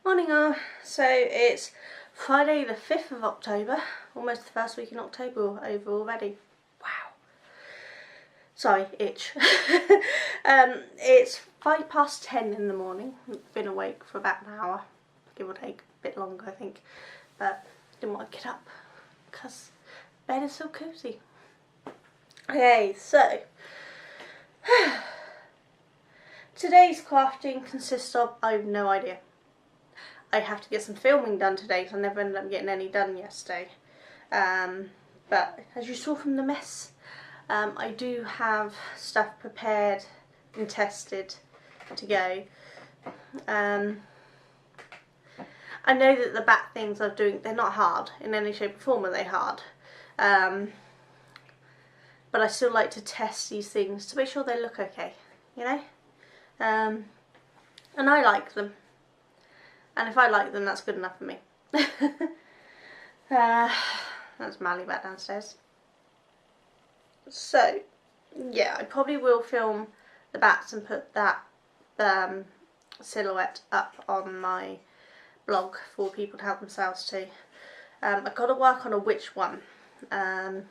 Morning all. So it's Friday the 5th of October, almost the first week in October over already. Wow. Sorry, itch. It's 10:05 in the morning. I've been awake for about an hour, give or take, a bit longer I think, but didn't want to get up because bed is so cosy. Okay, so today's crafting consists of, I have no idea. I have to get some filming done today because I never ended up getting any done yesterday. But as you saw from the mess, I do have stuff prepared and tested to go. I know that the back things I'm doing, they're not hard in any shape or form, are they hard? But I still like to test these things to make sure they look okay, you know? And I like them. And if I like them, that's good enough for me. That's Mally back downstairs. So, yeah, I probably will film the bats and put that silhouette up on my blog for people to help themselves to. I've got to work on a witch one. I'm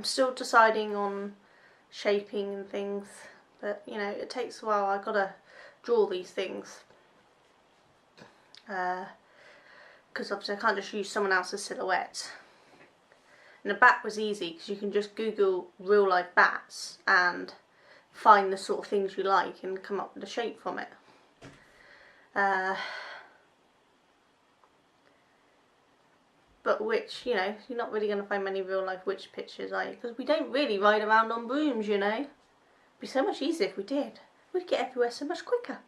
still deciding on shaping and things, but you know, it takes a while. I've got to draw these things because obviously I can't just use someone else's silhouette. And the bat was easy because you can just Google real life bats and find the sort of things you like and come up with a shape from it. But witch, you know, you're not really going to find many real life witch pictures, are you? Because we don't really ride around on brooms, you know. It'd be so much easier if we did. We'd get everywhere so much quicker.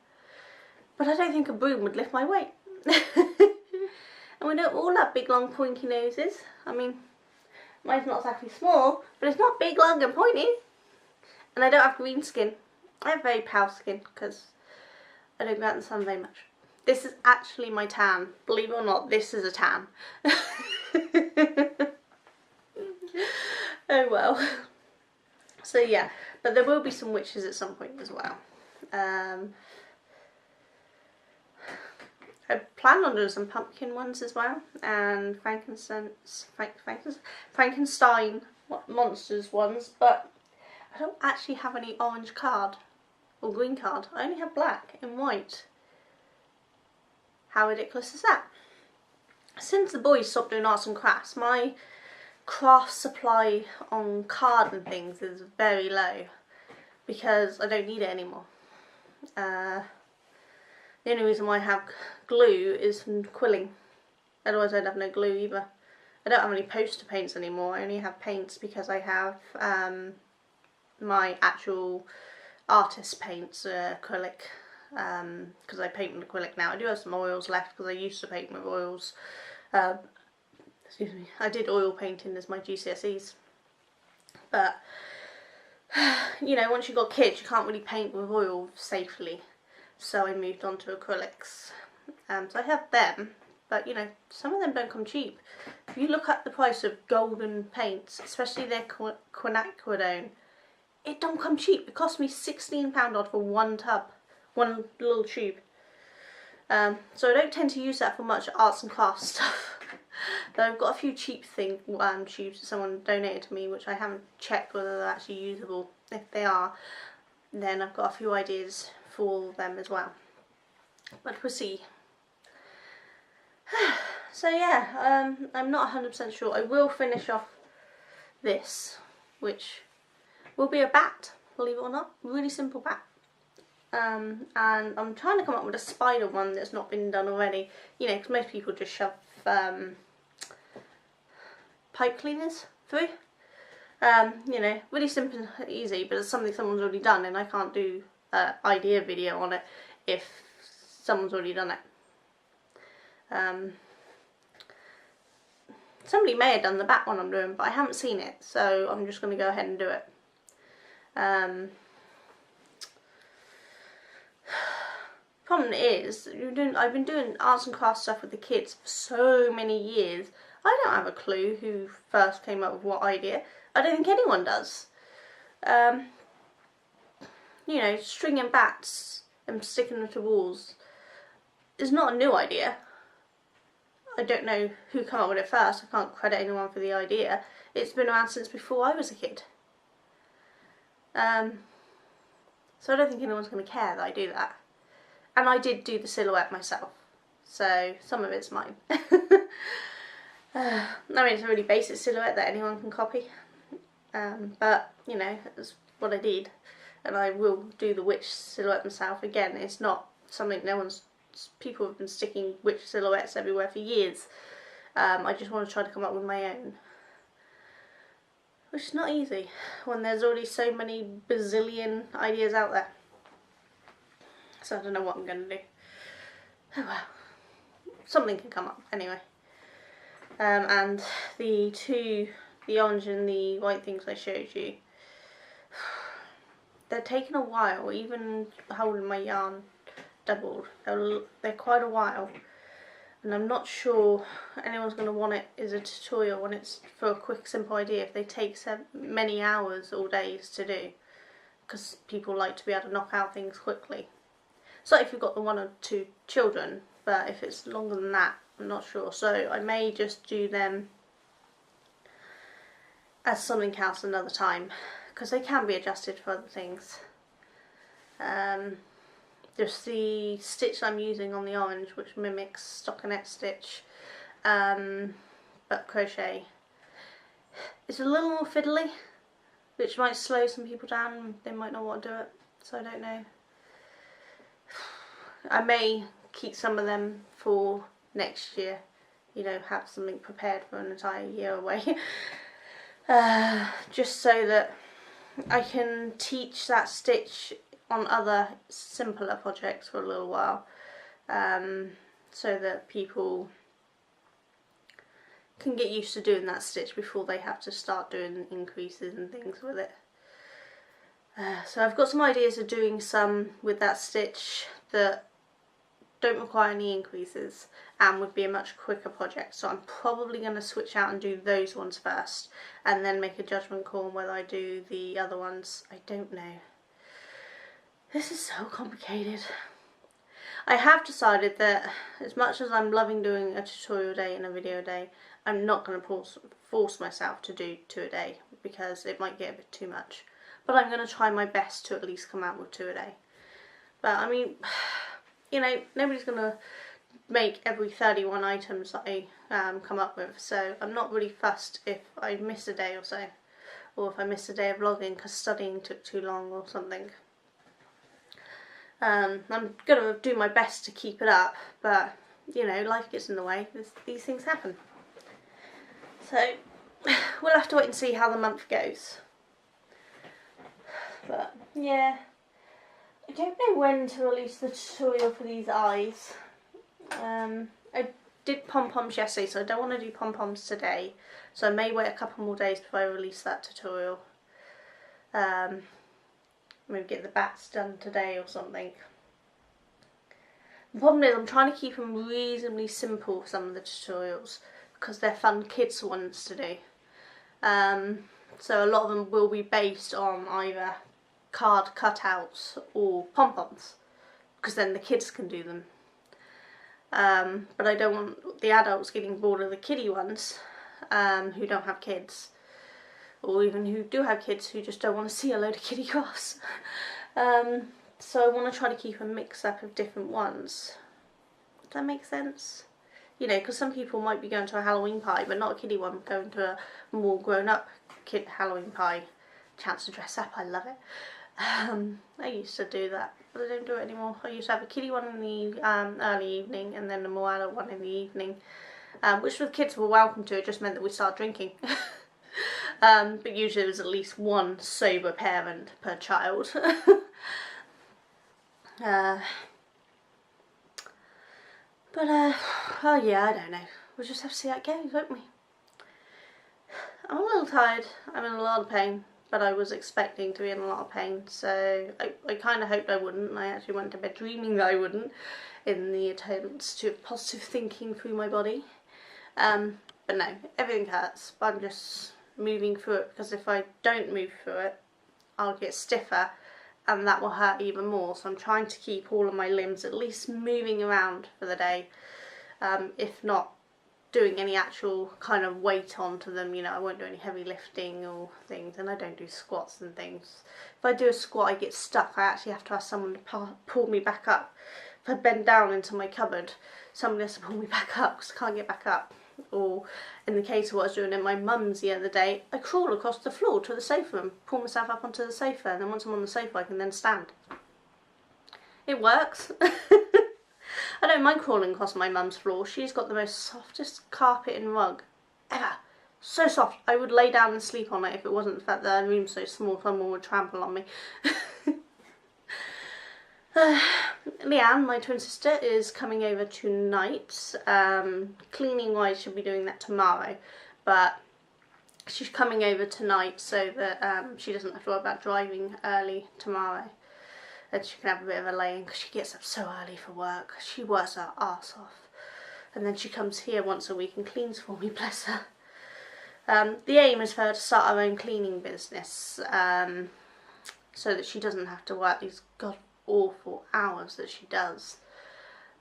But I don't think a broom would lift my weight. And we don't all have big long pointy noses. I mean, mine's not exactly small, but it's not big, long and pointy. And I don't have green skin. I have very pale skin because I don't go out in the sun very much. This is actually my tan. Believe it or not, this is a tan. Oh well. So yeah, but there will be some witches at some point as well. I plan on doing some pumpkin ones as well, and Frankenstein monsters ones, but I don't actually have any orange card or green card. I only have black and white. How ridiculous is that? Since the boys stopped doing arts and crafts, my craft supply on card and things is very low because I don't need it anymore. The only reason why I have glue is from quilling. Otherwise I'd have no glue either. I don't have any poster paints anymore. I only have paints because I have my actual artist paints, acrylic, because I paint with acrylic now. I do have some oils left because I used to paint with oils. Excuse me. I did oil painting as my GCSEs. But, you know, once you've got kids you can't really paint with oil safely. So I moved on to acrylics. So I have them, but you know, some of them don't come cheap. If you look at the price of golden paints, especially their quinacridone, it don't come cheap. It cost me £16 odd for one tub, one little tube. So I don't tend to use that for much arts and crafts stuff. Though I've got a few cheap tubes that someone donated to me, which I haven't checked whether they're actually usable. If they are, then I've got a few ideas for them as well, but we'll see. So yeah, I'm not 100% sure. I will finish off this, which will be a bat, believe it or not. Really simple bat. And I'm trying to come up with a spider one that's not been done already, you know, because most people just shove pipe cleaners through. You know, really simple and easy, but it's something someone's already done and I can't do an idea video on it if someone's already done it. Somebody may have done the bat one I'm doing, but I haven't seen it, so I'm just going to go ahead and do it. Problem is, I've been doing arts and crafts stuff with the kids for so many years. I don't have a clue who first came up with what idea. I don't think anyone does. You know, stringing bats and sticking them to walls is not a new idea. I don't know who came up with it first. I can't credit anyone for the idea. It's been around since before I was a kid. So I don't think anyone's going to care that I do that. And I did do the silhouette myself, so some of it's mine. I mean, it's a really basic silhouette that anyone can copy. But, you know, that's what I did. And I will do the witch silhouette myself. Again, it's not something people have been sticking witch silhouettes everywhere for years. I just want to try to come up with my own. Which is not easy when there's already so many bazillion ideas out there. So I don't know what I'm going to do. Oh well. Something can come up anyway. And the orange and the white things I showed you, they're taking a while. Even holding my yarn doubled, they're quite a while. And I'm not sure anyone's going to want it as a tutorial when it's for a quick, simple idea if they take so many hours or days to do. Because people like to be able to knock out things quickly. So if you've got the 1 or 2 children, but if it's longer than that, I'm not sure. So I may just do them as something else another time. Because they can be adjusted for other things. Just the stitch I'm using on the orange, which mimics stockinette stitch, but crochet. It's a little more fiddly, which might slow some people down. They might not want to do it, so I don't know. I may keep some of them for next year, you know, have something prepared for an entire year away. Just so that I can teach that stitch on other simpler projects for a little while, so that people can get used to doing that stitch before they have to start doing increases and things with it. So I've got some ideas of doing some with that stitch that don't require any increases and would be a much quicker project, so I'm probably going to switch out and do those ones first and then make a judgment call on whether I do the other ones. I don't know. This is so complicated. I have decided that as much as I'm loving doing a tutorial day and a video day, I'm not going to force myself to do 2 a day because it might get a bit too much. But I'm going to try my best to at least come out with 2 a day. But I mean, you know, nobody's going to make every 31 items that I come up with, so I'm not really fussed if I miss a day or so, or if I miss a day of vlogging because studying took too long or something. I'm going to do my best to keep it up, but, you know, life gets in the way. These things happen. So, we'll have to wait and see how the month goes. But, yeah. I don't know when to release the tutorial for these eyes. I did pom-poms yesterday, so I don't want to do pom-poms today. So I may wait a couple more days before I release that tutorial. Maybe get the bats done today or something. The problem is I'm trying to keep them reasonably simple for some of the tutorials because they're fun kids ones to do. So a lot of them will be based on either card cutouts or pom-poms because then the kids can do them. But I don't want the adults getting bored of the kiddie ones who don't have kids. Or even who do have kids who just don't want to see a load of kiddie crafts. So I want to try to keep a mix up of different ones. Does that make sense? You know, because some people might be going to a Halloween pie, but not a kiddie one, going to a more grown-up kid Halloween pie. Chance to dress up, I love it. I used to do that, but I don't do it anymore. I used to have a kiddie one in the early evening and then a more adult one in the evening, which the kids were welcome to. It just meant that we'd start drinking. But usually there was at least one sober parent per child. Oh yeah, I don't know. We'll just have to see how it goes, won't we? I'm a little tired. I'm in a lot of pain, but I was expecting to be in a lot of pain, so I kind of hoped I wouldn't. I actually went to bed dreaming that I wouldn't, in the attempts to have positive thinking through my body. But no, everything hurts, but I'm just moving through it, because if I don't move through it, I'll get stiffer and that will hurt even more. So I'm trying to keep all of my limbs at least moving around for the day, if not doing any actual kind of weight onto them. You know, I won't do any heavy lifting or things, and I don't do squats and things. If I do a squat, I get stuck. I actually have to ask someone to pull me back up. If I bend down into my cupboard, somebody has to pull me back up because I can't get back up. Or in the case of what I was doing at my mum's the other day, I crawl across the floor to the sofa and pull myself up onto the sofa, and then once I'm on the sofa I can then stand. It works. I don't mind crawling across my mum's floor. She's got the most softest carpet and rug ever. So soft. I would lay down and sleep on it if it wasn't the fact that the room's so small someone would trample on me. Leanne, my twin sister, is coming over tonight. Cleaning wise, she'll be doing that tomorrow, but she's coming over tonight so that she doesn't have to worry about driving early tomorrow, and she can have a bit of a lay-in because she gets up so early for work. She works her arse off, and then she comes here once a week and cleans for me, bless her. The aim is for her to start her own cleaning business, so that she doesn't have to work these awful hours that she does,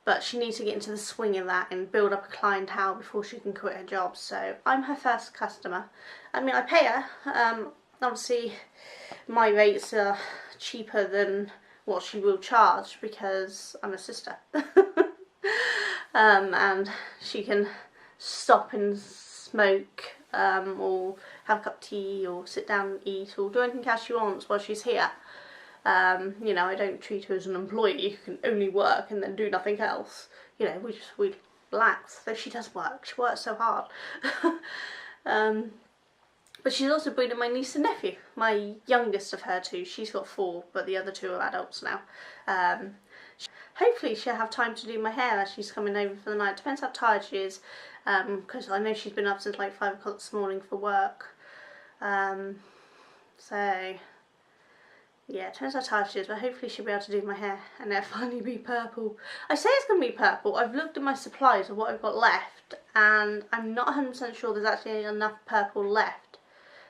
but she needs to get into the swing of that and build up a clientele before she can quit her job. So I'm her first customer. I mean, I pay her. Obviously my rates are cheaper than what she will charge because I'm a sister. And she can stop and smoke, or have a cup of tea, or sit down and eat, or do anything else she wants while she's here. You know, I don't treat her as an employee who can only work and then do nothing else. You know, we relax. Though she does work. She works so hard. But she's also breeding my niece and nephew. My youngest of her two. She's got 4, but the other 2 are adults now. Hopefully she'll have time to do my hair as she's coming over for the night. Depends how tired she is, because I know she's been up since like 5 o'clock this morning for work. So yeah, it depends how tired she is, but hopefully she'll be able to do my hair and it'll finally be purple. I say it's going to be purple. I've looked at my supplies of what I've got left, and I'm not 100% sure there's actually enough purple left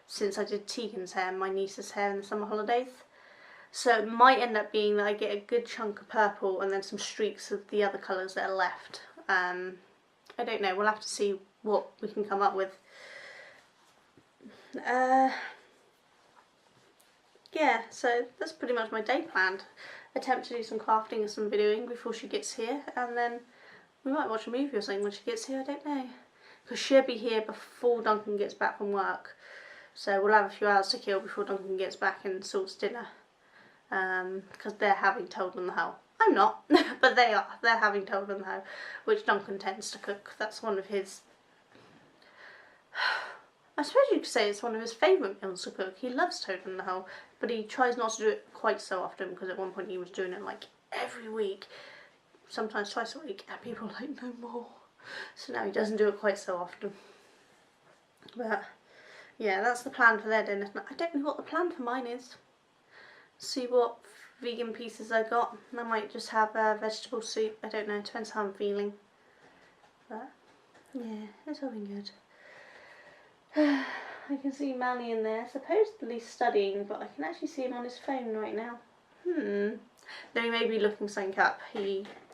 since I did Tegan's hair and my niece's hair in the summer holidays. So it might end up being that I get a good chunk of purple and then some streaks of the other colours that are left. I don't know, we'll have to see what we can come up with. Yeah, so that's pretty much my day planned. Attempt to do some crafting and some videoing before she gets here, and then we might watch a movie or something when she gets here, I don't know. Because she'll be here before Duncan gets back from work. So we'll have a few hours to kill before Duncan gets back and sorts dinner. Because they're having told them the hoe. I'm not, but they are. They're having told them the hoe, which Duncan tends to cook. That's one of his... I suppose you could say it's one of his favourite meals to cook. He loves toad in the hole, but he tries not to do it quite so often, because at one point he was doing it like every week, sometimes twice a week, and people were like, no more. So now he doesn't do it quite so often. But yeah, that's the plan for their dinner. I don't know what the plan for mine is. See what vegan pieces I got. I might just have a vegetable soup. I don't know, it depends how I'm feeling. But yeah, it's all been good. I can see Manny in there, supposedly studying, but I can actually see him on his phone right now. Though he may be looking something up.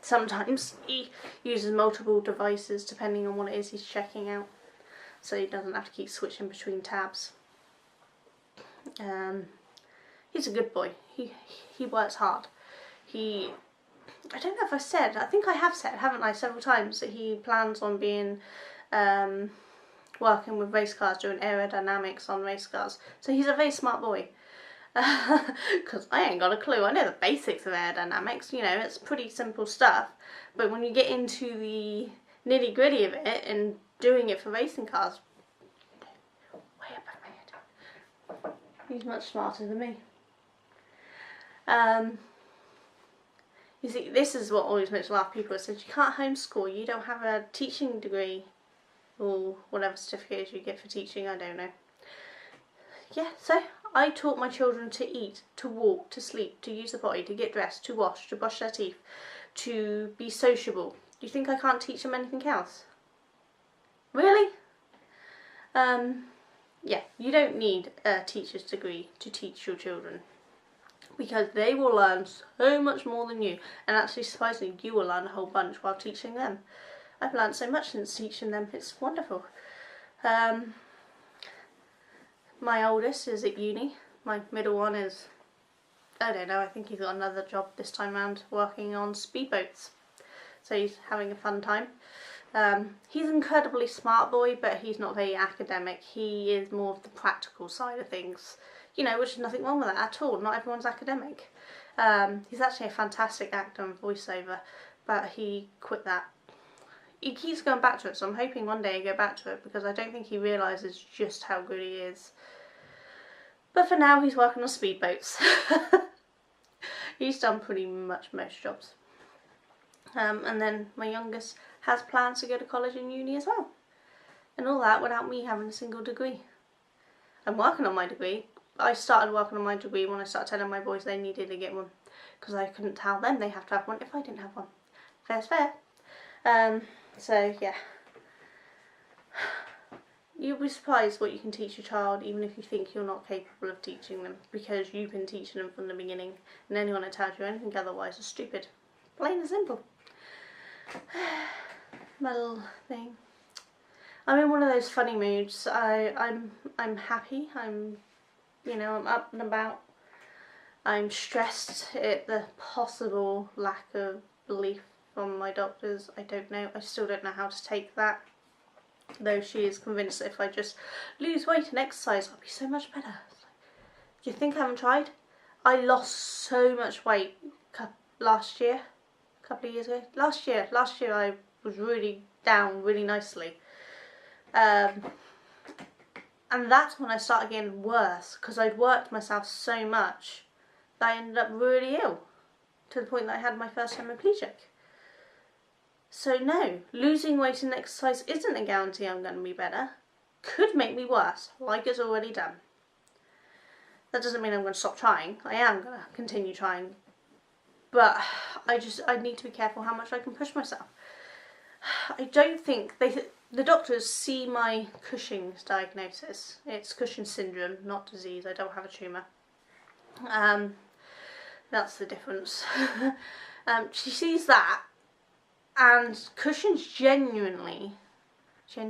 Sometimes he uses multiple devices depending on what it is he's checking out, so he doesn't have to keep switching between tabs. He's a good boy. He works hard. I don't know if I think I have said, haven't I, several times, that he plans on being working with race cars, doing aerodynamics on race cars. So he's a very smart boy. Because I ain't got a clue. I know the basics of aerodynamics, you know, it's pretty simple stuff. But when you get into the nitty gritty of it and doing it for racing cars, way above my head. He's much smarter than me. You see, this is what always makes me laugh. People say, you can't homeschool, you don't have a teaching degree. Or whatever certificate you get for teaching, I don't know. Yeah, so I taught my children to eat, to walk, to sleep, to use the potty, to get dressed, to wash, to brush their teeth, to be sociable. Do you think I can't teach them anything else? Really? Yeah, you don't need a teacher's degree to teach your children. because they will learn so much more than you, and actually surprisingly you will learn a whole bunch while teaching them. I've learned so much since teaching them, it's wonderful. My oldest is at uni, my middle one is, I don't know, I think he's got another job this time around working on speedboats, so he's having a fun time. He's an incredibly smart boy, but he's not very academic. He is more of the practical side of things, you know, which is nothing wrong with that at all. Not everyone's academic. He's actually a fantastic actor and voiceover, but he quit that. He keeps going back to it, so I'm hoping one day he'll go back to it, because I don't think he realises just how good he is. But for now, he's working on speedboats. He's done pretty much most jobs. And then my youngest has plans to go to college and uni as well. And all that without me having a single degree. I'm working on my degree. I started working on my degree when I started telling my boys they needed to get one, because I couldn't tell them they have to have one if I didn't have one. Fair's fair. So yeah. You'll be surprised what you can teach your child, even if you think you're not capable of teaching them, because you've been teaching them from the beginning, and anyone that tells you anything otherwise is stupid. Plain and simple. My little thing. I'm in one of those funny moods. I'm happy. I'm up and about. I'm stressed at the possible lack of belief from my doctors. I don't know. I still don't know how to take that. Though she is convinced that if I just lose weight and exercise, I'll be so much better. Do you think I haven't tried? I lost so much weight last year, a couple of years ago. Last year I was really down really nicely. And that's when I started getting worse, because I'd worked myself so much that I ended up really ill, to the point that I had my first hemiplegic. So no, losing weight and exercise isn't a guarantee I'm going to be better. Could make me worse, like it's already done. That doesn't mean I'm going to stop trying. I am going to continue trying. But I need to be careful how much I can push myself. I don't think the doctors see my Cushing's diagnosis. It's Cushing's syndrome, not disease. I don't have a tumour. That's the difference. She sees that. And Cushing's genuinely, I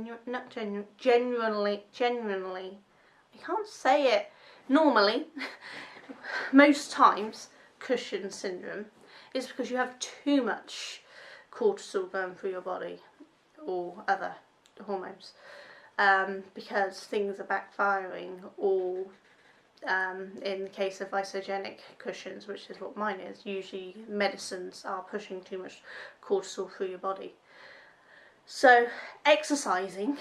can't say it normally, most times, Cushing's syndrome is because you have too much cortisol going through your body, or other hormones, because things are backfiring, or in the case of isogenic Cushing's, which is what mine is, usually medicines are pushing too much cortisol through your body. So exercising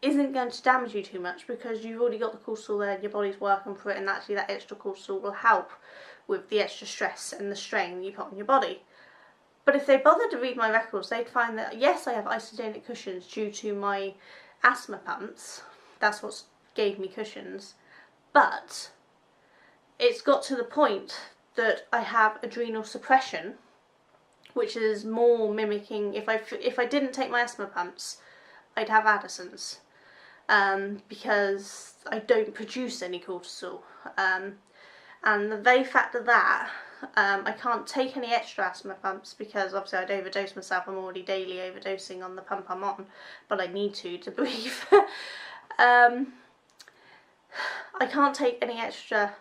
isn't going to damage you too much, because you've already got the cortisol there, your body's working for it, and actually that extra cortisol will help with the extra stress and the strain you put on your body. But if they bothered to read my records, they'd find that yes, I have isogenic Cushing's due to my asthma pumps. That's what gave me Cushing's. But it's got to the point that I have adrenal suppression, which is more mimicking, if I didn't take my asthma pumps, I'd have Addison's, because I don't produce any cortisol. And the very fact of that, I can't take any extra asthma pumps, because obviously I'd overdose myself. I'm already daily overdosing on the pump I'm on, but I need to breathe. I can't take any extra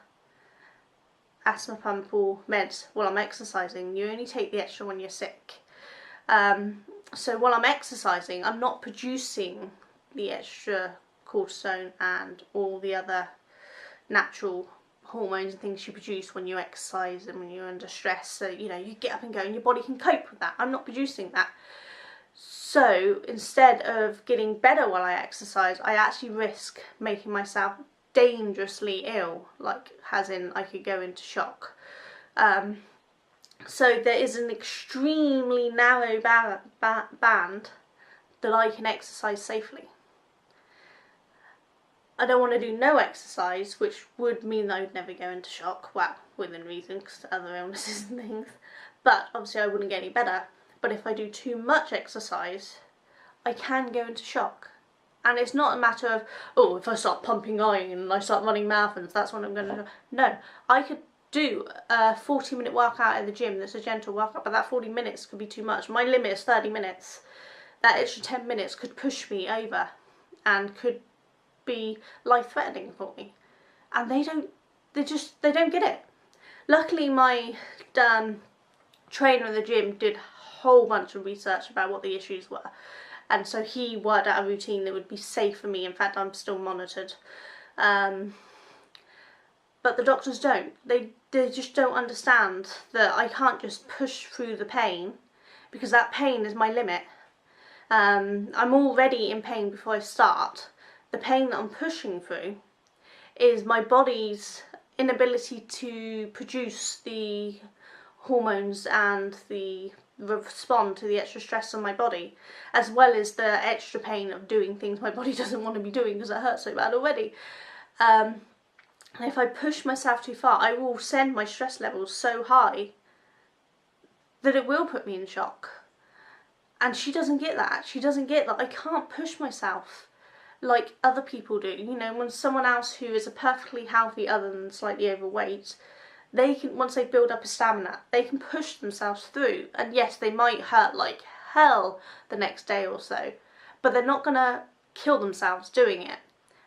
asthma pump or meds while I'm exercising. You only take the extra when you're sick. So while I'm exercising, I'm not producing the extra cortisone and all the other natural hormones and things you produce when you exercise and when you're under stress. So, you know, you get up and go and your body can cope with that. I'm not producing that. So instead of getting better while I exercise, I actually risk making myself dangerously ill, like as in I could go into shock. So there is an extremely narrow band that I can exercise safely. I don't want to do no exercise, which would mean that I would never go into shock, well, within reason, because other illnesses and things, but obviously I wouldn't get any better. But if I do too much exercise, I can go into shock. And it's not a matter of, oh, if I start pumping iron and I start running marathons, that's what I'm going to do. No, I could do a 40-minute workout at the gym that's a gentle workout, but that 40 minutes could be too much. My limit is 30 minutes. That extra 10 minutes could push me over and could be life-threatening for me. And they don't get it. Luckily, my trainer in the gym did a whole bunch of research about what the issues were. And so he worked out a routine that would be safe for me. In fact, I'm still monitored. But the doctors don't. They just don't understand that I can't just push through the pain, because that pain is my limit. I'm already in pain before I start. The pain that I'm pushing through is my body's inability to produce the hormones and respond to the extra stress on my body, as well as the extra pain of doing things my body doesn't want to be doing because it hurts so bad already. And if I push myself too far, I will send my stress levels so high that it will put me in shock. And she doesn't get that. She doesn't get that I can't push myself like other people do. You know, when someone else who is a perfectly healthy, other than slightly overweight, they can, once they build up a stamina, they can push themselves through. And yes, they might hurt like hell the next day or so, but they're not gonna kill themselves doing it,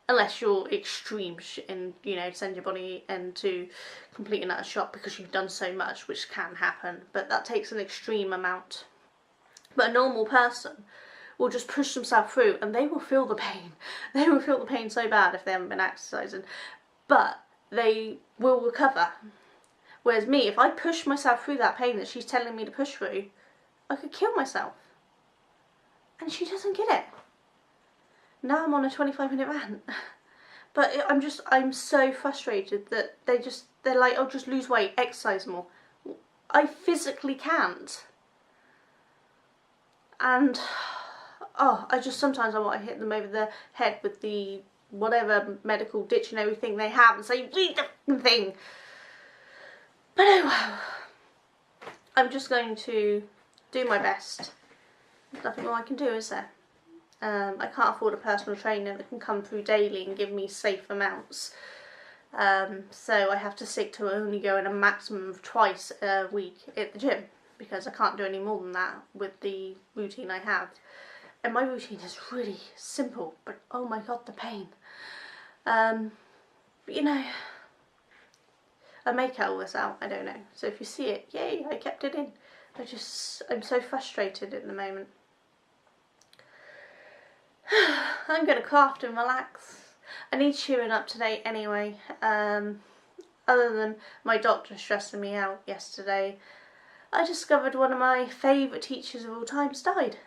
unless you're extreme and, you know, send your body into complete and utter shock because you've done so much, which can happen, but that takes an extreme amount. But a normal person will just push themselves through, and they will feel the pain. They will feel the pain so bad if they haven't been exercising, but they will recover. Whereas me, if I push myself through that pain that she's telling me to push through, I could kill myself. And she doesn't get it. Now I'm on a 25-minute rant. But I'm so frustrated that they're like, oh, just lose weight, exercise more. I physically can't. And, oh, sometimes I want to hit them over the head with the whatever medical dictionary thing they have and say, read the thing. But oh well. I'm just going to do my best. There's nothing more I can do, is there? I can't afford a personal trainer that can come through daily and give me safe amounts. So I have to stick to only going a maximum of twice a week at the gym, because I can't do any more than that with the routine I have. And my routine is really simple, but oh my god, the pain. But you know, I may cut all this out, I don't know. So if you see it, yay, I kept it in. I'm so frustrated at the moment. I'm going to craft and relax. I need cheering up today anyway. Other than my doctor stressing me out yesterday, I discovered one of my favourite teachers of all times died,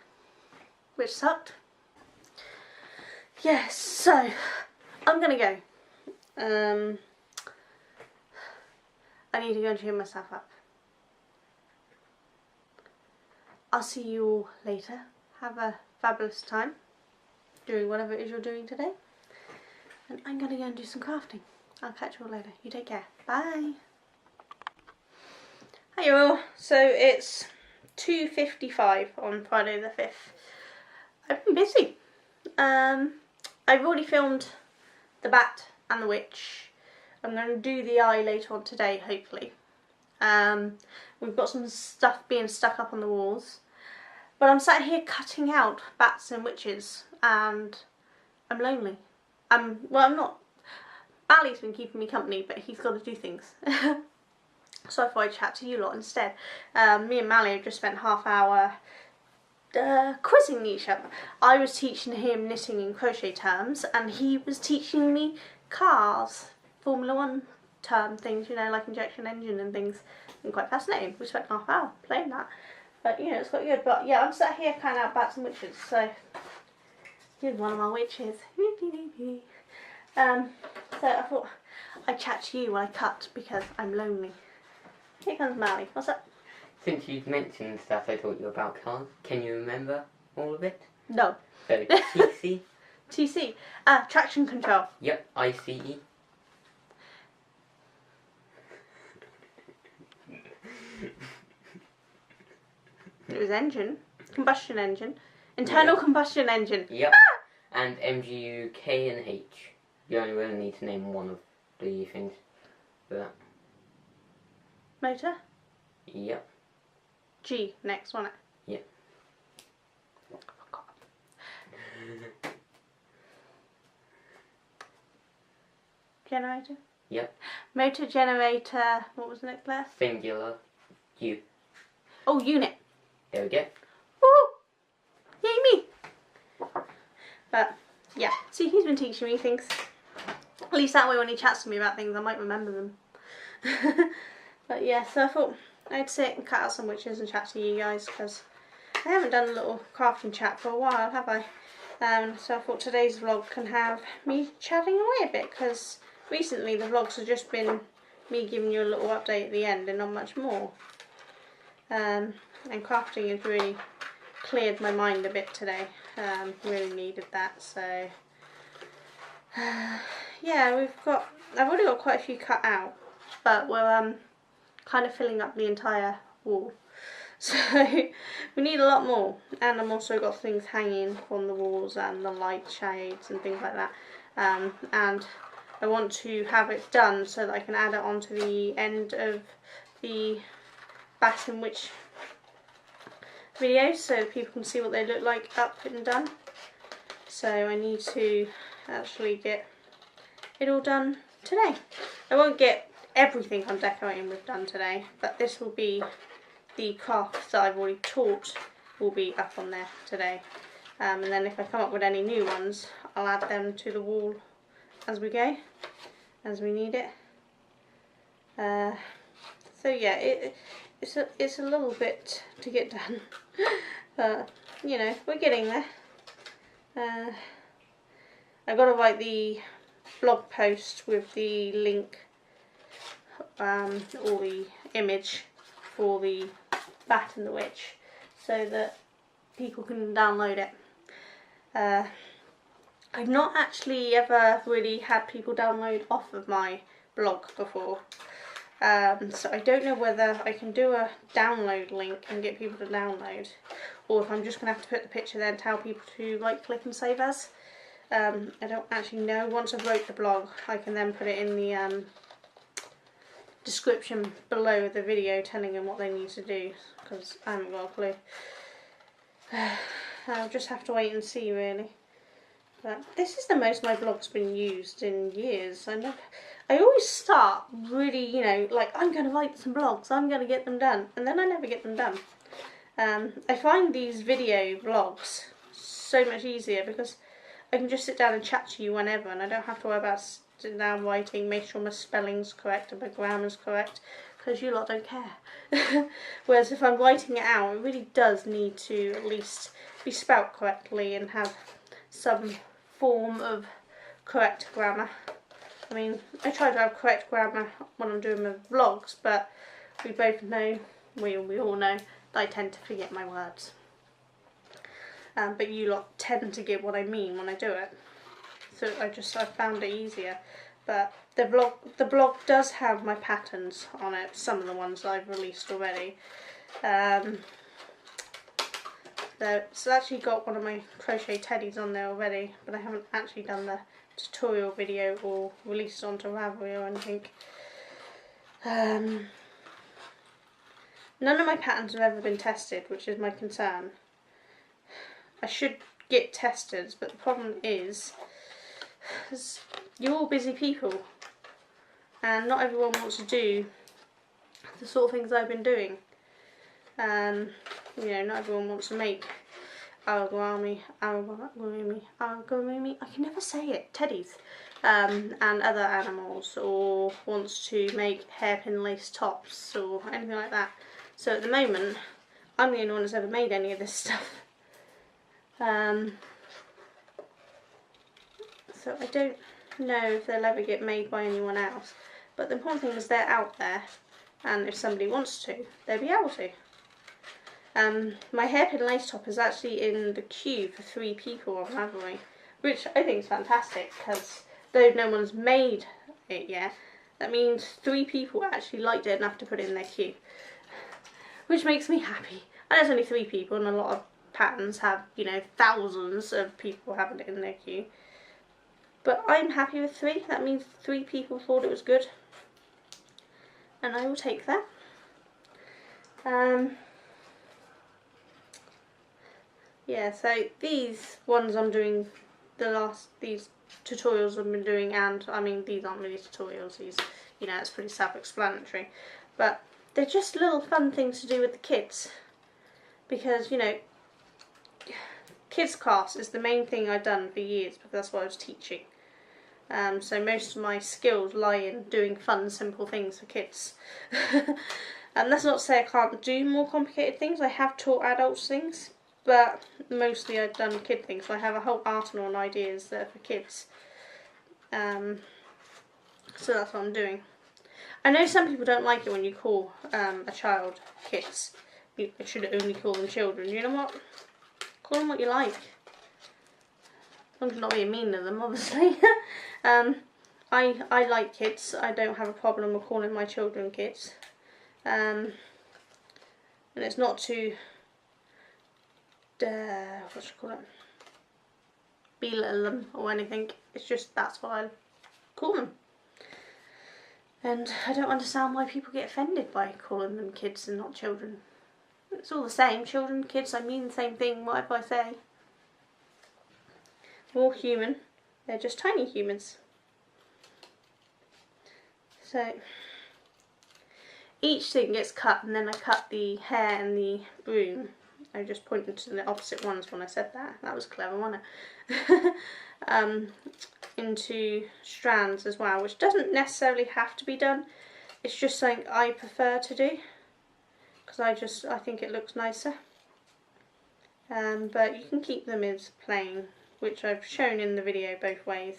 which sucked. Yes, so I'm going to go. I need to go and cheer myself up. I'll see you all later. Have a fabulous time doing whatever it is you're doing today. And I'm going to go and do some crafting. I'll catch you all later. You take care. Bye. Hi all. So it's 2:55 on Friday the 5th. I've been busy. I've already filmed the bat and the witch. I'm going to do the eye later on today, hopefully. We've got some stuff being stuck up on the walls. But I'm sat here cutting out bats and witches, and I'm lonely. Well, I'm not. Ali's been keeping me company, but he's got to do things. So I thought I'd chat to you lot instead. Me and Mally have just spent half hour quizzing each other. I was teaching him knitting and crochet terms, and he was teaching me cars, Formula 1 term things, you know, like injection engine and things. And quite fascinating. We spent half hour playing that. But, you know, it's quite good. But, yeah, I'm sat here cutting out bats and witches. So, here's one of my witches. So I thought I'd chat to you while I cut, because I'm lonely. Here comes Mally. What's up? Since you've mentioned stuff I taught you about cars, can you remember all of it? No. So, TC? TC. Traction control. Yep, ICE. It was engine. Combustion engine. Internal combustion engine. Yep. And MGU, K and H. You only really need to name one of the things for that. Motor? Yep. G next, wasn't it? Yep. Generator? Yep. Motor, generator, what was the next letter? Singular. U. Oh, unit. There we go. Woo! Yay me! But, yeah. See, he's been teaching me things. At least that way when he chats to me about things, I might remember them. But yeah, so I thought I'd sit and cut out some witches and chat to you guys, because I haven't done a little crafting chat for a while, have I? So I thought today's vlog can have me chatting away a bit, because recently the vlogs have just been me giving you a little update at the end and not much more. And crafting has really cleared my mind a bit today. Really needed that, so yeah, I've already got quite a few cut out, but we're kind of filling up the entire wall, so we need a lot more. And I've also got things hanging on the walls and the light shades and things like that, and I want to have it done so that I can add it onto the end of the Bat and Witch videos so that people can see what they look like up and done. So I need to actually get it all done today. I won't get everything I'm decorating with done today, but this will be the crafts that I've already taught will be up on there today. And then if I come up with any new ones, I'll add them to the wall as we go, as we need it. So yeah, it's a little bit to get done, but you know, we're getting there. I've got to write the blog post with the link or the image for the Bat and the Witch so that people can download it. I've not actually ever really had people download off of my blog before, so I don't know whether I can do a download link and get people to download, or if I'm just going to have to put the picture there and tell people to right click and save as. I don't actually know. Once I've wrote the blog, I can then put it in the description below the video telling them what they need to do, because I haven't got a clue. I'll just have to wait and see really. But this is the most my blog's been used in years. I always start really, you know, like I'm going to write some blogs, I'm going to get them done, and then I never get them done. I find these video vlogs so much easier because I can just sit down and chat to you whenever, and I don't have to worry about sitting down writing, make sure my spelling's correct and my grammar's correct, because you lot don't care. Whereas if I'm writing it out, it really does need to at least be spelt correctly and have some form of correct grammar. I mean, I try to have correct grammar when I'm doing my vlogs, but we both know, we all know, that I tend to forget my words. But you lot tend to get what I mean when I do it. So I found it easier. But the blog does have my patterns on it, some of the ones that I've released already. So it's actually got one of my crochet teddies on there already, but I haven't actually done the tutorial video or released onto Ravelry or anything. None of my patterns have ever been tested, which is my concern. I should get tested, but the problem is you're all busy people and not everyone wants to do the sort of things I've been doing. You know, not everyone wants to make origami, I can never say it, teddies, and other animals, or wants to make hairpin lace tops or anything like that. So at the moment, I'm the only one that's ever made any of this stuff. So I don't know if they'll ever get made by anyone else. But the important thing is they're out there, and if somebody wants to, they'll be able to. My hairpin lace top is actually in the queue for 3 people on Ravelry, which I think is fantastic, because though no one's made it yet, that means 3 people actually liked it enough to put it in their queue, which makes me happy. And there's only 3 people, and a lot of patterns have, you know, thousands of people having it in their queue. But I'm happy with 3. That means 3 people thought it was good, and I will take that. Yeah, so these ones I'm doing, these tutorials I've been doing, and I mean these aren't really tutorials, these, you know, it's pretty self-explanatory, but they're just little fun things to do with the kids, because, you know, kids class is the main thing I've done for years, because that's what I was teaching. So most of my skills lie in doing fun, simple things for kids. And that's not to say I can't do more complicated things. I have taught adults things, but mostly I've done kid things. So I have a whole arsenal of ideas that are for kids. So that's what I'm doing. I know some people don't like it when you call a child kids. You should only call them children. You know what? Call them what you like. As long as you're not being mean to them, obviously. I like kids. I don't have a problem with calling my children kids. And it's not to, what should I call it? Belittle them or anything. It's just that's what I call them. And I don't understand why people get offended by calling them kids and not children. It's all the same. Children, kids, I mean the same thing, whatever I say. They're all human. They're just tiny humans. So each thing gets cut, and then I cut the hair and the broom. I just pointed to the opposite ones when I said that. That was clever, wasn't it? Into strands as well, which doesn't necessarily have to be done. It's just something I prefer to do, because I think it looks nicer. But you can keep them as plain, which I've shown in the video both ways.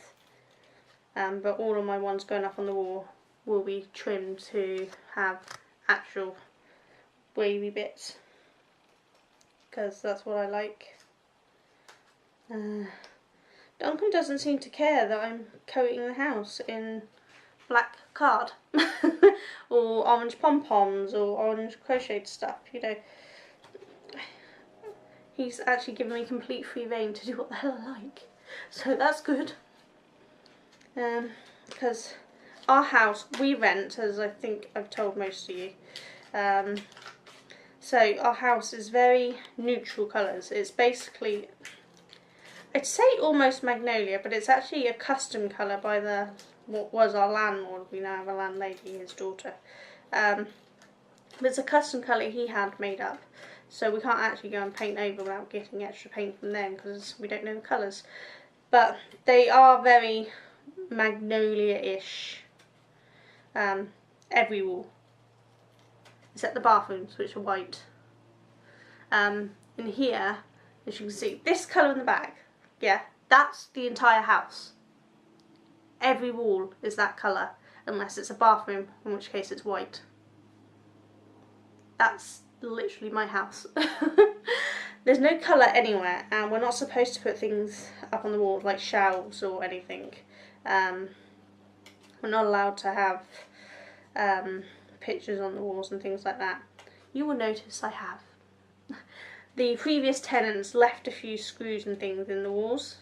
But all of my ones going up on the wall will be trimmed to have actual wavy bits, because that's what I like. Duncan doesn't seem to care that I'm coating the house in black card or orange pom-poms or orange crocheted stuff, you know. He's actually given me complete free rein to do what the hell I like, so that's good. Because our house, we rent, as I think I've told most of you. So our house is very neutral colours. It's basically, I'd say almost magnolia, but it's actually a custom colour by what was our landlord. We now have a landlady, his daughter. But it's a custom colour he had made up. So we can't actually go and paint over without getting extra paint from them, because we don't know the colours. But they are very magnolia-ish. Every wall, except the bathrooms, which are white. In here, as you can see, this colour in the back, yeah, that's the entire house. Every wall is that colour, unless it's a bathroom, in which case it's white. That's literally my house. There's no colour anywhere, and we're not supposed to put things up on the wall like shelves or anything. We're not allowed to have pictures on the walls and things like that. You will notice I have. The previous tenants left a few screws and things in the walls,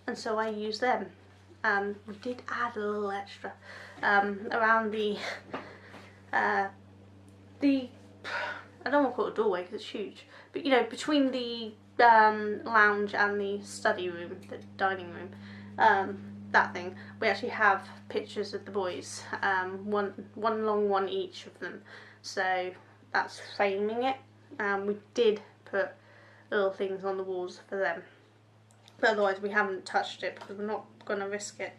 and so I used them. We did add a little extra around the I don't want to call it a doorway because it's huge, but you know, between the lounge and the study room, the dining room, that thing, we actually have pictures of the boys, one long one each of them, so that's framing it. We did put little things on the walls for them, but otherwise we haven't touched it because we're not going to risk it.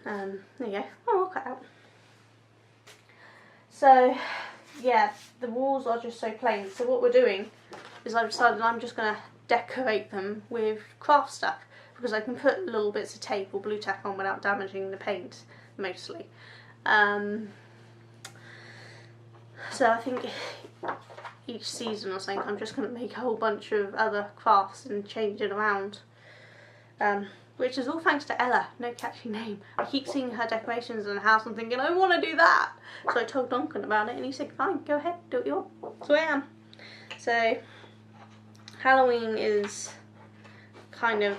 There you go. Oh, I'll cut out. So yeah, the walls are just so plain, so what we're doing is I've decided I'm just going to decorate them with craft stuff, because I can put little bits of tape or blue tack on without damaging the paint, mostly. So I think each season or something I'm just going to make a whole bunch of other crafts and change it around. Which is all thanks to Ella, no catchy name. I keep seeing her decorations in the house and thinking, I want to do that. So I told Duncan about it and he said, fine, go ahead, do what you want. So I am. So Halloween is kind of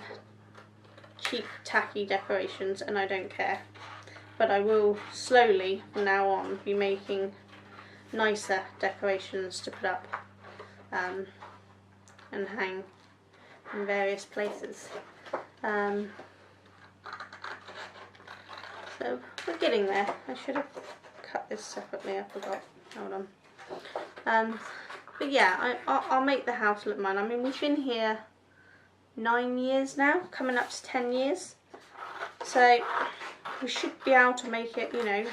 cheap, tacky decorations, and I don't care. But I will slowly, from now on, be making nicer decorations to put up and hang in various places. So we're getting there. I should have cut this separately, I forgot. Hold on. But yeah, I'll make the house look mine. I mean, we've been here 9 years now, coming up to 10 years. So we should be able to make it, you know,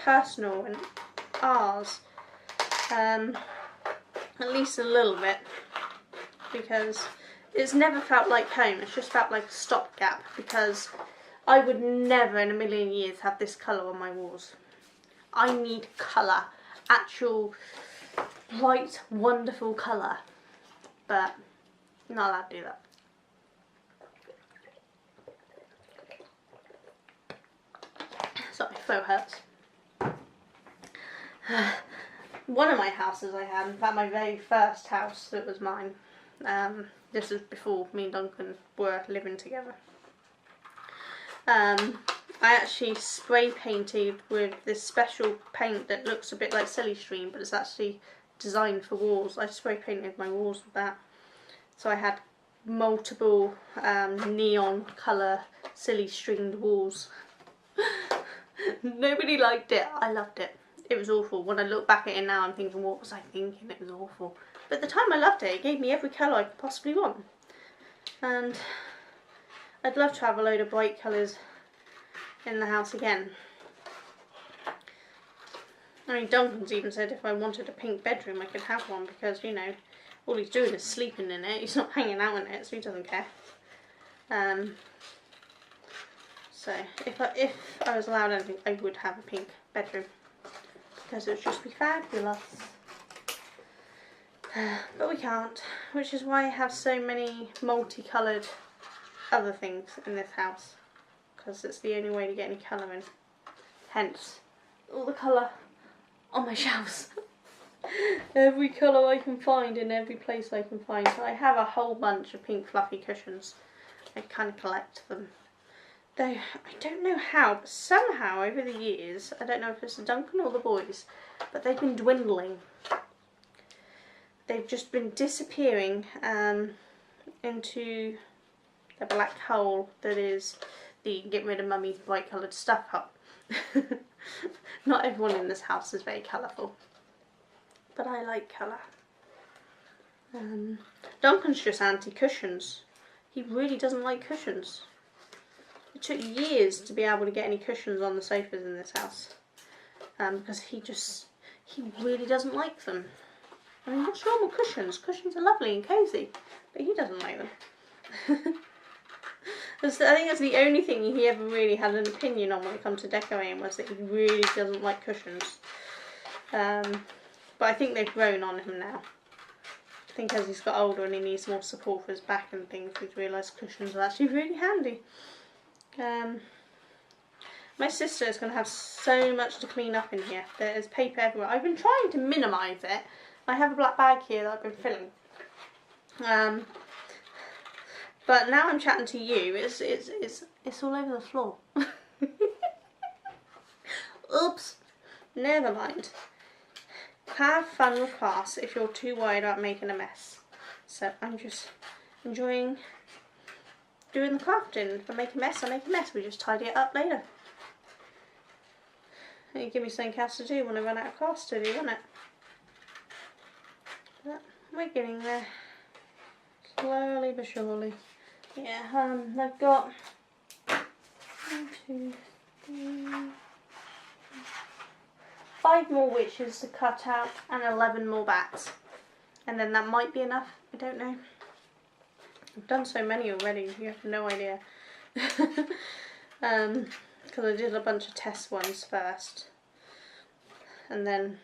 personal and ours. At least a little bit. Because it's never felt like home, it's just felt like a stopgap. Because I would never in a million years have this colour on my walls. I need colour. Actual bright, wonderful colour, but not allowed to do that. Sorry, throat hurts. One of my houses I had, in fact my very first house that was mine, this was before me and Duncan were living together. I actually spray painted with this special paint that looks a bit like Silly-Stream, but it's actually designed for walls. I spray painted my walls with that. So I had multiple neon colour Silly-Streamed walls. Nobody liked it. I loved it. It was awful. When I look back at it now, I'm thinking, what was I thinking? It was awful. But at the time I loved it. It gave me every colour I could possibly want. And I'd love to have a load of bright colours in the house again. I mean, Duncan's even said if I wanted a pink bedroom I could have one, because, you know, all he's doing is sleeping in it. He's not hanging out in it, so he doesn't care. So if I was allowed anything, I would have a pink bedroom, because it would just be fabulous. But we can't, which is why I have so many multicoloured other things in this house, because it's the only way to get any colour in. Hence all the colour on my shelves. Every colour I can find in every place I can find. I have a whole bunch of pink fluffy cushions. I kind of collect them. Though I don't know how, but somehow over the years, I don't know if it's Duncan or the boys, but they've been dwindling. They've just been disappearing into the black hole that is the get rid of mummy's bright coloured stuff hole. Not everyone in this house is very colourful, but I like colour. Duncan's just anti-cushions. He really doesn't like cushions. It took years to be able to get any cushions on the sofas in this house, because he really doesn't like them. I mean, what's wrong with cushions? Cushions are lovely and cosy, but he doesn't like them. I think that's the only thing he ever really had an opinion on when it comes to decorating, was that he really doesn't like cushions. But I think they've grown on him now. I think as he's got older and he needs more support for his back and things, he's realised cushions are actually really handy. My sister is going to have so much to clean up in here. There's paper everywhere. I've been trying to minimise it. I have a black bag here that I've been filling. But now I'm chatting to you, it's all over the floor. Oops. Never mind. Have fun with class if you're too worried about making a mess. So I'm just enjoying doing the crafting. If I make a mess, I make a mess. We just tidy it up later. You give me something else to do when I run out of class to do, won't it? But we're getting there. Slowly but surely. Yeah, I've got 1, 2, 3, 5 more witches to cut out and 11 more bats. And then that might be enough, I don't know. I've done so many already, you have no idea. Because I did a bunch of test ones first. And then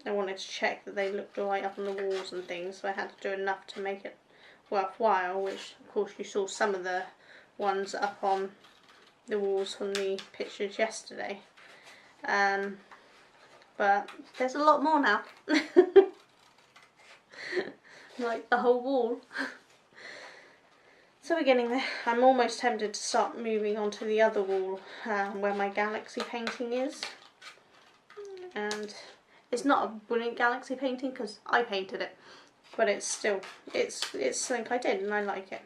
I wanted to check that they looked alright up on the walls and things, so I had to do enough to make it worthwhile, which of course you saw some of the ones up on the walls from the pictures yesterday. But there's a lot more now. Like the whole wall. So we're getting there. I'm almost tempted to start moving on to the other wall where my galaxy painting is. And It's not a brilliant galaxy painting because I painted it, but it's still, it's something I did and I like it.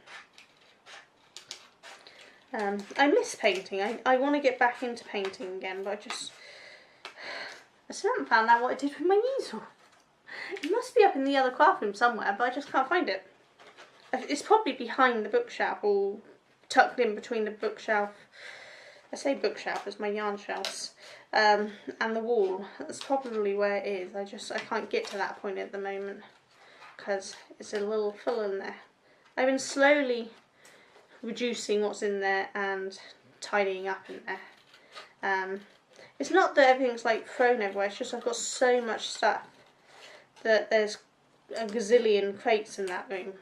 I miss painting. I want to get back into painting again, but I still haven't found out what I did with my easel. It must be up in the other craft room somewhere, but I just can't find it. It's probably behind the bookshelf or tucked in between the bookshelf. I say bookshelf as my yarn shelves, and the wall. That's probably where it is. I can't get to that point at the moment because it's a little full in there. I've been slowly reducing what's in there and tidying up in there. It's not that everything's like thrown everywhere, it's just I've got so much stuff that there's a gazillion crates in that room,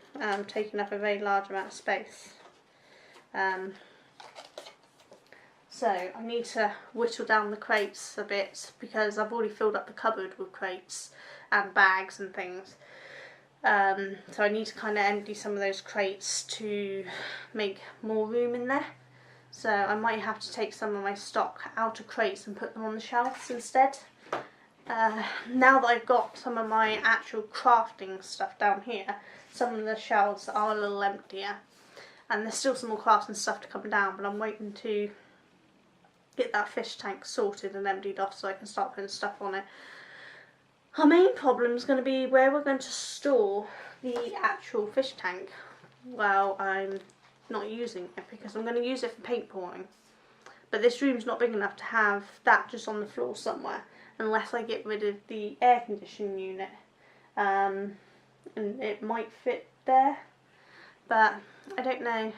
taking up a very large amount of space. So I need to whittle down the crates a bit because I've already filled up the cupboard with crates and bags and things. So I need to kind of empty some of those crates to make more room in there. So I might have to take some of my stock out of crates and put them on the shelves instead. Now that I've got some of my actual crafting stuff down here, some of the shelves are a little emptier. And there's still some more crafting stuff to come down, but I'm waiting to get that fish tank sorted and emptied off so I can start putting stuff on it. Our main problem is going to be where we're going to store the actual fish tank while I'm not using it, because I'm going to use it for paint pouring. But this room's not big enough to have that just on the floor somewhere unless I get rid of the air conditioning unit. And it might fit there, but I don't know.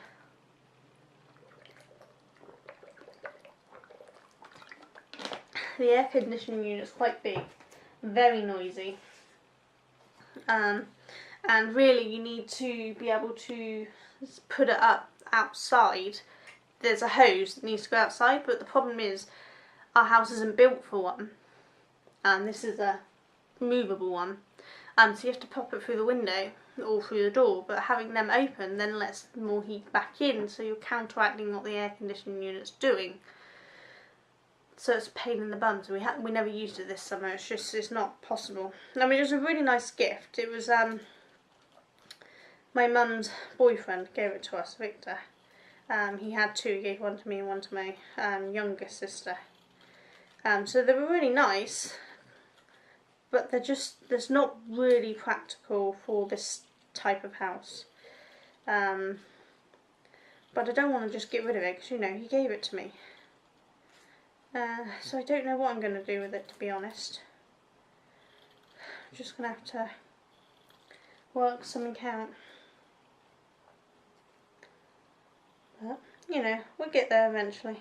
The air conditioning unit's quite big, very noisy, and really you need to be able to put it up outside. There's a hose that needs to go outside, but the problem is our house isn't built for one, and this is a movable one, so you have to pop it through the window or through the door, but having them open then lets more heat back in, so you're counteracting what the air conditioning unit's doing. So it's a pain in the bum. So we never used it this summer. It's not possible. I mean, it was a really nice gift. It was my mum's boyfriend gave it to us, Victor. He had two. He gave one to me and one to my youngest sister. So they were really nice, but they're not really practical for this type of house. But I don't want to just get rid of it because, you know, he gave it to me. So I don't know what I'm going to do with it, to be honest. I'm just going to have to work something out. But, you know, we'll get there eventually.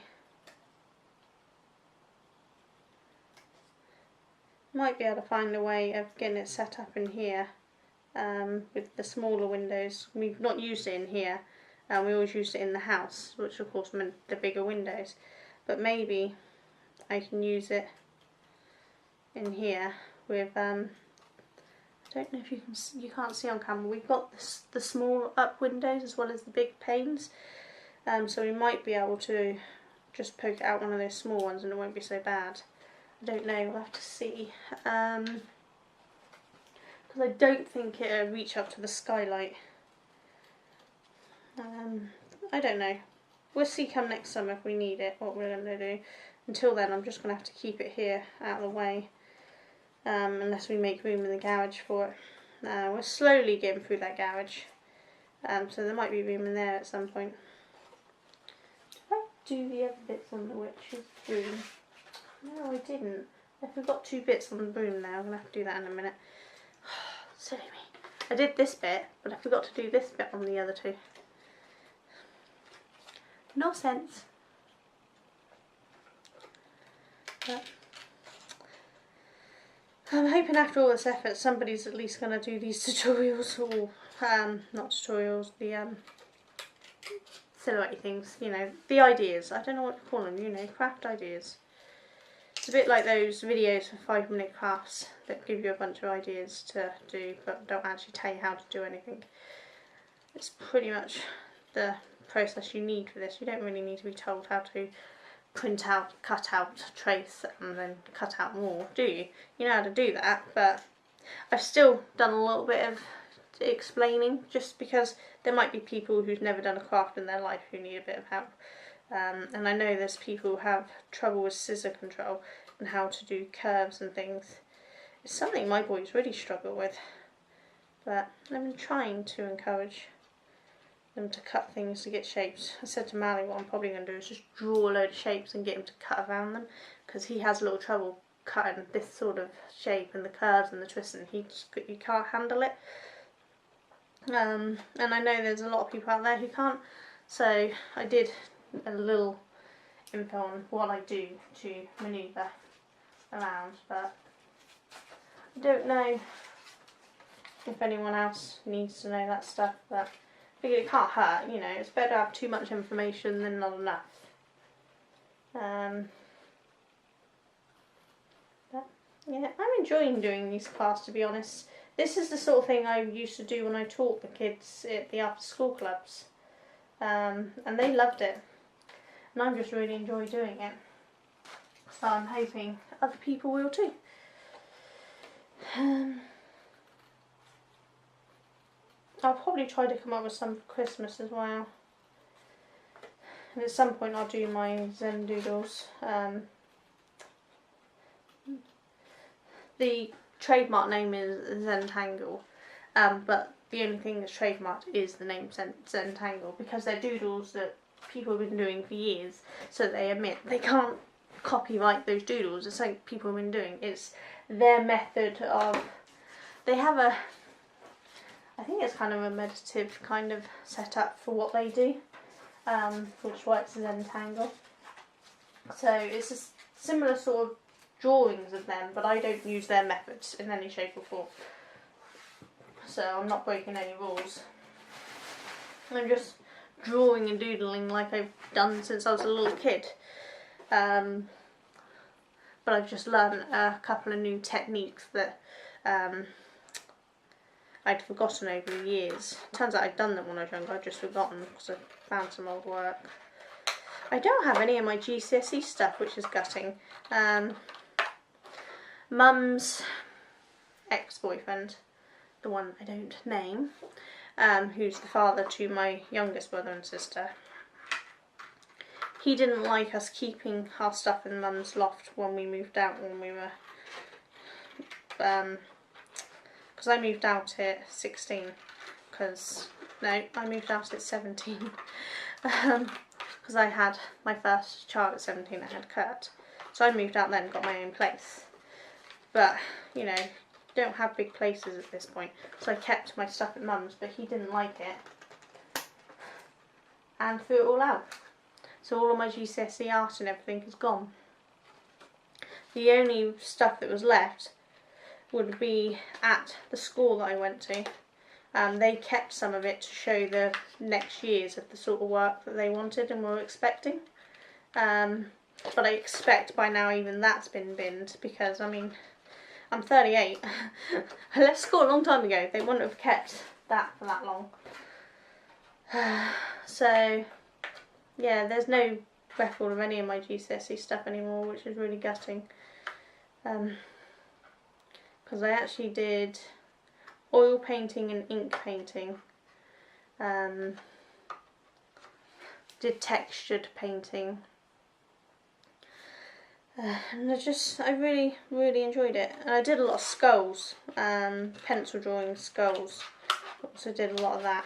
Might be able to find a way of getting it set up in here with the smaller windows. We've not used it in here, and we always used it in the house, which of course meant the bigger windows. But maybe I can use it in here with I don't know if you can't see on camera. We've got the small up windows as well as the big panes, so we might be able to just poke out one of those small ones and it won't be so bad. I don't know, we'll have to see, because I don't think it'll reach up to the skylight. I don't know. We'll see come next summer if we need it, what we're going to do. Until then, I'm just going to have to keep it here out of the way, unless we make room in the garage for it. We're slowly getting through that garage, so there might be room in there at some point. Did I do the other bits on the witch's broom? No, I didn't. I forgot 2 bits on the broom now. I'm going to have to do that in a minute. Silly me. I did this bit, but I forgot to do this bit on the other 2. No sense. But I'm hoping after all this effort somebody's at least going to do these tutorials, or not tutorials, the silhouette things, you know, the ideas. I don't know what to call them, you know, craft ideas. It's a bit like those videos for 5-minute crafts that give you a bunch of ideas to do but don't actually tell you how to do anything. It's pretty much the process you need for this. You don't really need to be told how to print out, cut out, trace, and then cut out more, do you? You know how to do that, but I've still done a little bit of explaining, just because there might be people who've never done a craft in their life who need a bit of help. And I know there's people who have trouble with scissor control and how to do curves and things. It's something my boys really struggle with, but I've been trying to encourage them to cut things to get shapes. I said to Mally, what I'm probably going to do is just draw a load of shapes and get him to cut around them, because he has a little trouble cutting this sort of shape and the curves and the twists, and he can't handle it. And I know there's a lot of people out there who can't, so I did a little info on what I do to manoeuvre around, but I don't know if anyone else needs to know that stuff, but I figured it can't hurt, you know, it's better to have too much information than not enough. But yeah, I'm enjoying doing these classes, to be honest. This is the sort of thing I used to do when I taught the kids at the after school clubs, and they loved it, and I'm just really enjoy doing it, so I'm hoping other people will too. I'll probably try to come up with some for Christmas as well, and at some point I'll do my Zen doodles. The trademark name is Zentangle, but the only thing that's trademarked is the name Zentangle, because they're doodles that people have been doing for years, so they admit they can't copyright those doodles. It's like people have been doing, it's their method of, they have a, I think it's kind of a meditative kind of setup for what they do, which is why it's Zentangle. So it's a similar sort of drawings of them, but I don't use their methods in any shape or form, so I'm not breaking any rules. I'm just drawing and doodling like I've done since I was a little kid, but I've just learned a couple of new techniques that I'd forgotten over the years. Turns out I'd done them when I was younger, I'd just forgotten because I found some old work. I don't have any of my GCSE stuff, which is gutting. Mum's ex-boyfriend, the one I don't name, who's the father to my youngest brother and sister, he didn't like us keeping our stuff in Mum's loft when we moved out, when we were, because I moved out at 16, I moved out at 17, because I had my first child at 17, I had Kurt, so I moved out then and got my own place. But, you know, don't have big places at this point, so I kept my stuff at Mum's, but he didn't like it and threw it all out. So all of my GCSE art and everything is gone. The only stuff that was left would be at the school that I went to. They kept some of it to show the next years of the sort of work that they wanted and were expecting. But I expect by now even that's been binned, because, I mean, I'm 38. I left school a long time ago. They wouldn't have kept that for that long. So, yeah, there's no record of any of my GCSE stuff anymore, which is really gutting. Because I actually did oil painting and ink painting. Did textured painting. And I really, really enjoyed it. And I did a lot of skulls, pencil drawing skulls. Also did a lot of that.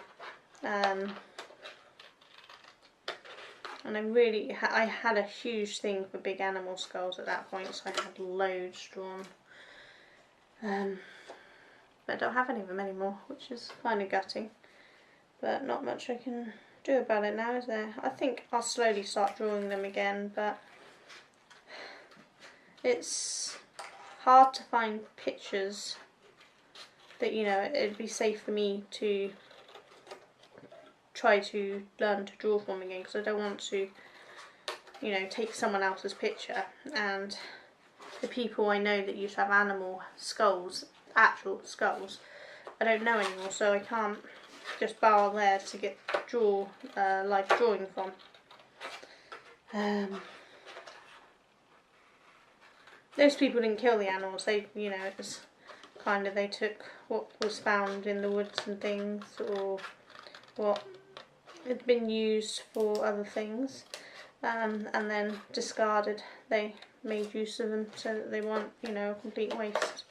And I had a huge thing for big animal skulls at that point, so I had loads drawn. But I don't have any of them anymore, which is kind of gutting. But not much I can do about it now, is there? I think I'll slowly start drawing them again, but it's hard to find pictures that, you know, it'd be safe for me to try to learn to draw from again, because I don't want to, you know, take someone else's picture, and the people I know that used to have animal skulls, actual skulls, I don't know anymore, so I can't just borrow theirs to get live drawing from. those people didn't kill the animals. They, you know, it was kind of, they took what was found in the woods and things, or what had been used for other things, and then discarded. They made use of them so that they weren't, you know, a complete waste.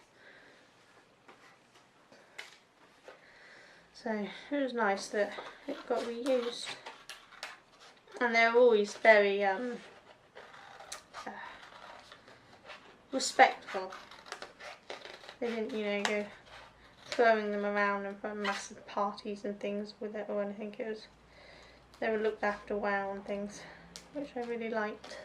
So it was nice that it got reused. And they're always very respectful. They didn't, you know, go throwing them around and throwing massive parties and things with it or anything. It was, they were looked after well and things, which I really liked.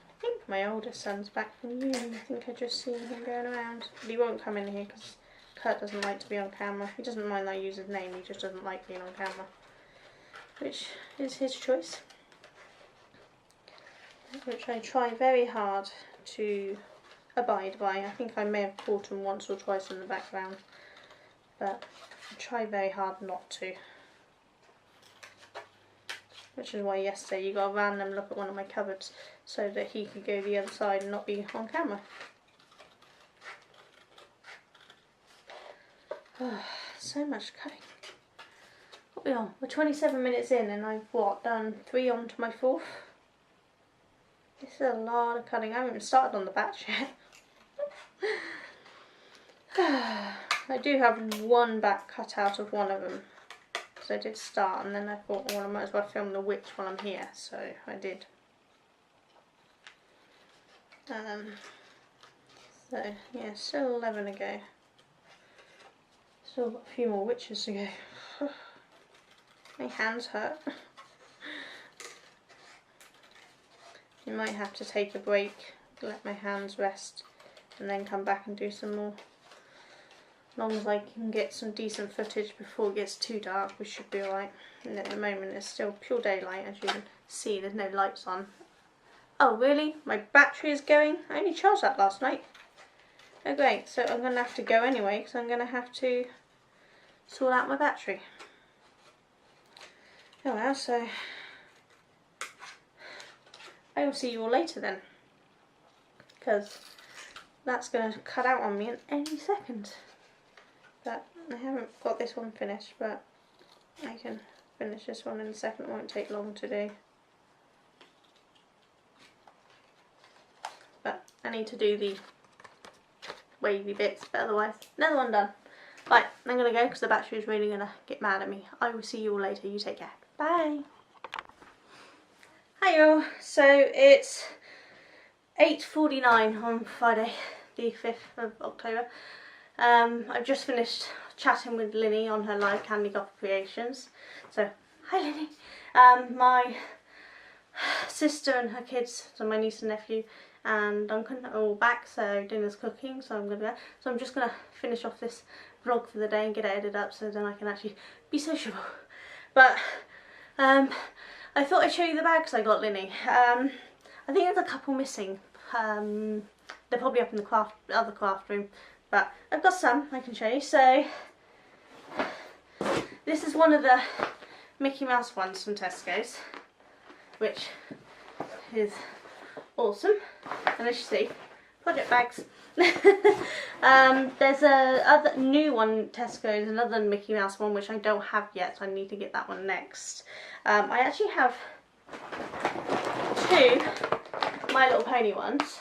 I think my oldest son's back from uni. I think I just seen him going around. But he won't come in here because Kurt doesn't like to be on camera. He doesn't mind that I use his name, he just doesn't like being on camera. Which is his choice. Which I try very hard to abide by. I think I may have caught him once or twice in the background, but I try very hard not to. Which is why yesterday you got a random look at one of my cupboards so that he could go the other side and not be on camera. Oh, so much cutting. What are we on? We're 27 minutes in and I've done 3 on to my 4th. This is a lot of cutting. I haven't even started on the batch yet. I do have one back cut out of one of them. So I did start, and then I thought, well, I might as well film the witch while I'm here. So I did. So yeah, still 11 to go. Still got a few more witches to go. My hands hurt. You might have to take a break, let my hands rest, and then come back and do some more. As long as I can get some decent footage before it gets too dark, we should be alright. And at the moment it's still pure daylight, as you can see, there's no lights on. Oh really? My battery is going? I only charged that last night. Oh great, so I'm going to have to go anyway, because I'm going to have to sort out my battery. Oh well, so I will see you all later then, because that's going to cut out on me in any second. But I haven't got this one finished, but I can finish this one in a second. It won't take long to do. But I need to do the wavy bits, but otherwise, another one done. Right, I'm going to go because the battery is really going to get mad at me. I will see you all later. You take care. Bye. Hi y'all, so it's 8:49 on Friday the 5th of October. I've just finished chatting with Linny on her live Candy Goth Creations. So, hi Linny. My sister and her kids, so my niece and nephew and Duncan are all back, so dinner's cooking, so I'm gonna go. So I'm just gonna finish off this vlog for the day and get it edited up so then I can actually be sociable. But I thought I'd show you the bags I got Linny. I think there's a couple missing. They're probably up in the other craft room, but I've got some I can show you. So this is one of the Mickey Mouse ones from Tesco's, which is awesome. And as you see, project bags. There's a other new one, Tesco's, another Mickey Mouse one which I don't have yet, so I need to get that one next. I actually have 2 My Little Pony ones.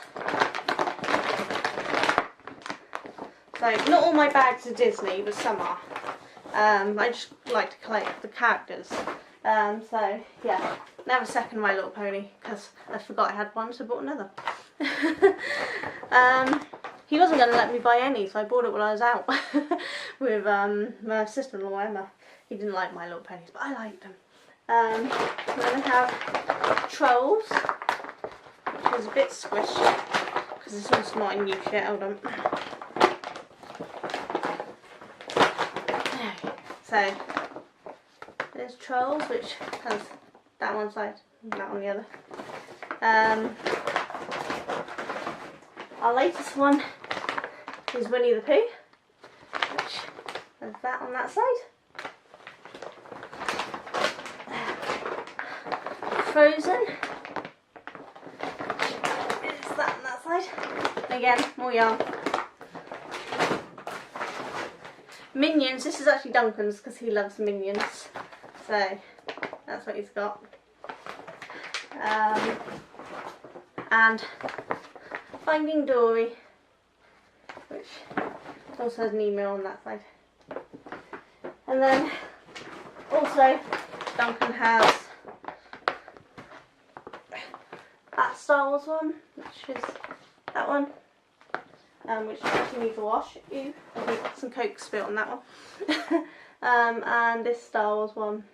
So not all my bags are Disney, but some are. I just like to collect the characters. So yeah, now a second My Little Pony because I forgot I had one, so I bought another. He wasn't going to let me buy any, so I bought it while I was out with my sister-in-law Emma. He didn't like My Little Ponies, but I liked them. Then I have Trolls, which is a bit squished because this one's not in use yet. Hold on. So there's Trolls, which has that one side and that on the other. Our latest one is Winnie the Pooh, which has that on that side. Frozen, side. Again, more yarn. Minions, this is actually Duncan's because he loves Minions. So, that's what he's got. And Finding Dory, which also has an email on that side. And then also Duncan has that Star Wars one, which is that one, which actually needs a wash. Ew, I think some Coke spilt on that one. And this Star Wars one.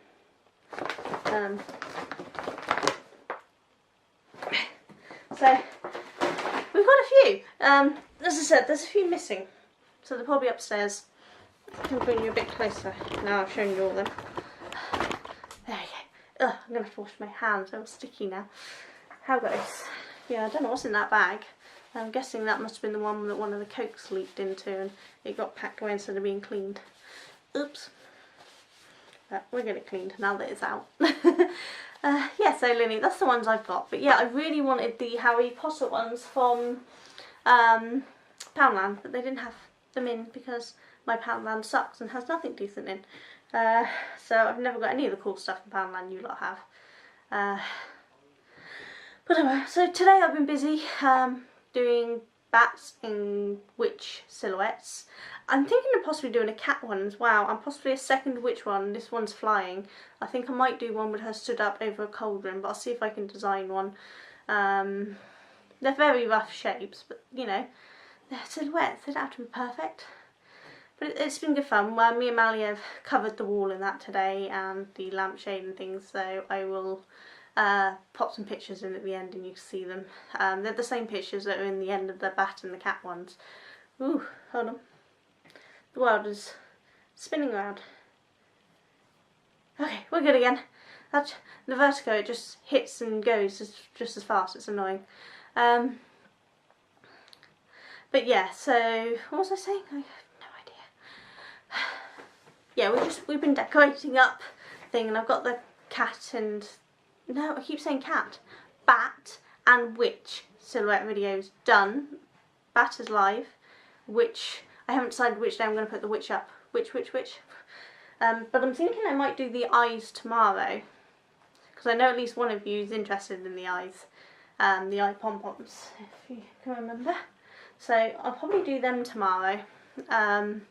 So we've got a few. As I said, there's a few missing, so they're probably upstairs. I can bring you a bit closer. Now I've shown you all them. There you go. Ugh, I'm going to have to wash my hands, they're all sticky now. How goes? Yeah, I don't know what's in that bag. I'm guessing that must have been the one that one of the Cokes leaked into and it got packed away instead of being cleaned. Oops. But we'll get it cleaned now that it's out. Yeah, so Lily, that's the ones I've got. But yeah, I really wanted the Harry Potter ones from Poundland, but they didn't have them in because my Poundland sucks and has nothing decent in. So I've never got any of the cool stuff in Poundland you lot have. But anyway, so today I've been busy doing bats in witch silhouettes. I'm thinking of possibly doing a cat one as well, and possibly a second witch one. This one's flying. I think I might do one with her stood up over a cauldron, but I'll see if I can design one. They're very rough shapes, but you know, they're silhouettes, they don't have to be perfect. But it's been good fun. Well, me and Mally have covered the wall in that today and the lampshade and things, so I will pop some pictures in at the end and you can see them. They're the same pictures that are in the end of the bat and the cat ones. Ooh, hold on. The world is spinning around. Okay, we're good again. That's the vertigo, it just hits and goes just as fast, it's annoying. But yeah, so what was I saying? I have no idea. Yeah, we've been decorating up thing, and I've got the cat and no, I keep saying cat, bat and witch silhouette videos done. Bat is live, witch, I haven't decided which day I'm going to put the witch up. Which. But I'm thinking I might do the eyes tomorrow, because I know at least one of you is interested in the eyes, the eye pom-poms, if you can remember. So I'll probably do them tomorrow, and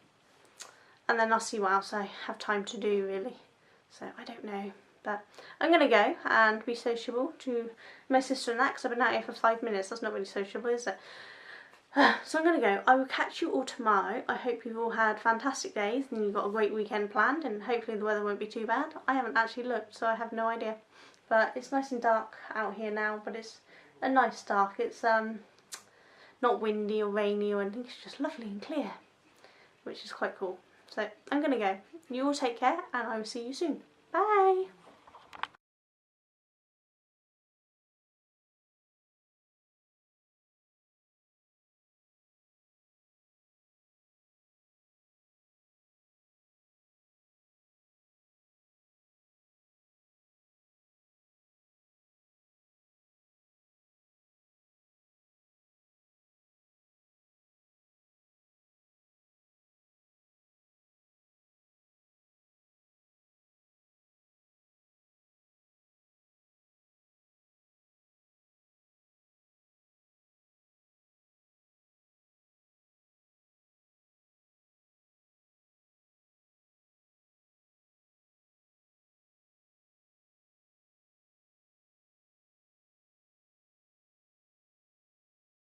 then I'll see what else I have time to do really. So I don't know, but I'm going to go and be sociable to my sister and that, because I've been out here for 5 minutes. That's not really sociable, is it? So I'm going to go. I will catch you all tomorrow. I hope you've all had fantastic days and you've got a great weekend planned, and hopefully the weather won't be too bad. I haven't actually looked, so I have no idea. But it's nice and dark out here now, but it's a nice dark. It's not windy or rainy or anything, it's just lovely and clear, which is quite cool. So I'm going to go. You all take care and I will see you soon. Bye!